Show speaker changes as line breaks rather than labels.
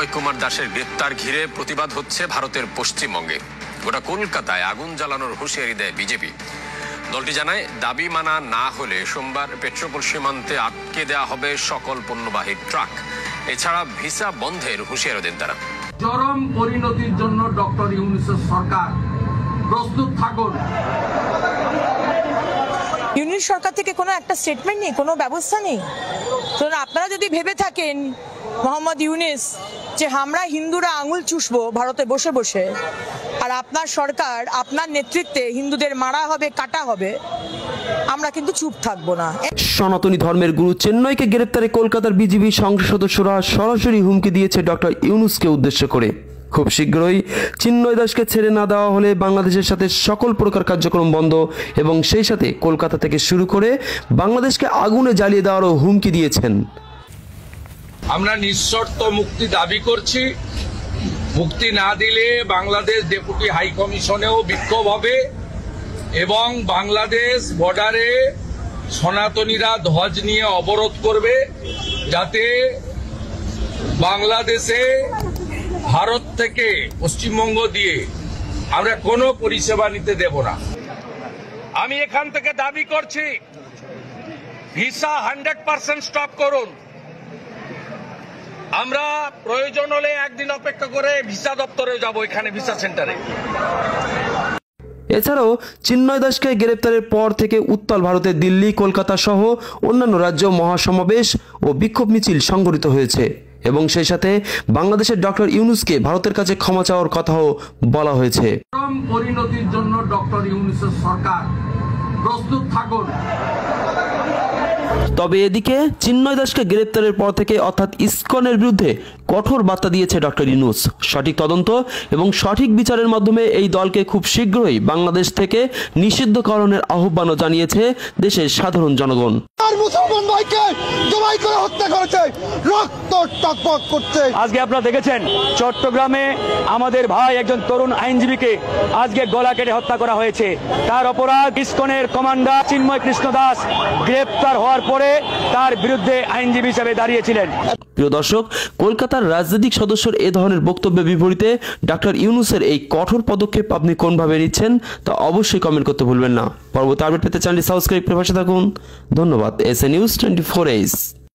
চিন্ময় কুমার দাসের গ্রেপ্তার ঘিরে প্রতিবাদ হচ্ছে ভারতের পশ্চিমবঙ্গে। গোটা কলকাতায় আগুন জ্বালানোর হুঁশিয়ারি দেয় বিজেপি। দলটি জানায়, দাবি মানা না হলে সোমবার পেট্রোপোল সীমান্তে আটকে দেওয়া হবে সকল পণ্যবাহী ট্রাক। এছাড়া ভিসা বন্ধের হুঁশিয়ারি দেন তারা।
চরম পরিণতির জন্য ডক্টর ইউনূসের সরকার প্রস্তুত থাকুন।
ইউনিট সরকার থেকে কোনো একটা স্টেটমেন্ট নেই, কোনো ব্যবস্থা নেই। তো আপনারা যদি ভেবে থাকেন মোহাম্মদ ইউনূস যে আমরা হিন্দুরা আঙুল চুষবো ভারতে বসে বসে, আর আপনার সরকার আপনার নেতৃত্বে হিন্দুদের মারা হবে, কাটা হবে, আমরা কিন্তু চুপ থাকবো না।
সনাতনী ধর্মের গুরু চিন্ময়কে গ্রেপ্তারে কলকাতার বিজেপি সংসদ সদস্যরা সরাসরি হুমকি দিয়েছে ডক্টর ইউনূসকে উদ্দেশ্য করে। খুব শীঘ্রই চিন্ময় দাসকে ছেড়ে না দেওয়া হলে বাংলাদেশের সাথে সকল প্রকার কার্যক্রম বন্ধ এবং সেই সাথে কলকাতা থেকে শুরু করে বাংলাদেশকে আগুনে জ্বালিয়ে দেওয়ারও হুমকি দিয়েছেন।
আমরা নিঃশর্ত মুক্তি দাবি করছি। মুক্তি না দিলে বাংলাদেশ ডেপুটি হাই কমিশনেও বিক্ষোভ হবে এবং বাংলাদেশ বর্ডারে সনাতনীরা ধ্বজ নিয়ে অবরোধ করবে, যাতে বাংলাদেশে ভারত থেকে পশ্চিমবঙ্গ দিয়ে আমরা কোনো পরিষেবা নিতে দেব না। আমি এখান থেকে দাবি করছি, ভিসা 100% স্টপ করুন। আমরা প্রয়োজন হলে একদিন অপেক্ষা করে ভিসা দপ্তরে যাব, এখানে ভিসা সেন্টারে।
এছাড়াও চিন্ময় দাসকে গ্রেপ্তারের পর থেকে উত্তাল ভারতে দিল্লি, কলকাতা সহ অন্যান্য রাজ্য মহাসমাবেশ ও বিক্ষোভ মিছিল সংঘটিত হয়েছে এবং সেই সাথে বাংলাদেশের ডক্টর ইউনূসকে ভারতের কাছে ক্ষমা চাওয়ার কথাও বলা হয়েছে।
চরম পরিণতির জন্য ডক্টর ইউনূসের সরকার প্রস্তুত থাকুন।
তবে এদিকে চিন্ময় দাসকে গ্রেপ্তারের পর থেকে অর্থাৎ ইসকনের বিরুদ্ধে কঠোর বার্তা দিয়েছে ডক্টর ইউনূস। সঠিক তদন্ত এবং সঠিক বিচারের মাধ্যমে এই দলকে খুব শীঘ্রই বাংলাদেশ থেকে নিষিদ্ধকরণের আহ্বানও জানিয়েছে দেশের সাধারণ জনগণ।
মুসলমান ভাইকে জবাই করে হত্যা করেছে, রক্ত টকবক করছে।
আজকে আপনারা দেখেছেন চট্টগ্রামে আমাদের ভাই একজন তরুণ আইনজীবীকে আজকে গলা কেটে হত্যা করা হয়েছে। তার অপরাধ ইসকনের কমান্ডার চিন্ময় কৃষ্ণ দাস গ্রেপ্তার হওয়ার পরে তার বিরুদ্ধে আইনজীবী হিসেবে দাঁড়িয়েছিলেন। প্রিয় দর্শক, কলকাতার রাজনৈতিক সদস্যর এ ধরনের বক্তব্যের বিপরীতে ডক্টর ইউনূসের এই কঠোর পদক্ষেপ আপনি কোনভাবে নিচ্ছেন তা অবশ্যই কমেন্ট করতে ভুলবেন না। পরবর্তী আপডেট পেতে চ্যানেলটি সাবস্ক্রাইব করে পাশে থাকুন। ধন্যবাদ। SA news 24 Ace।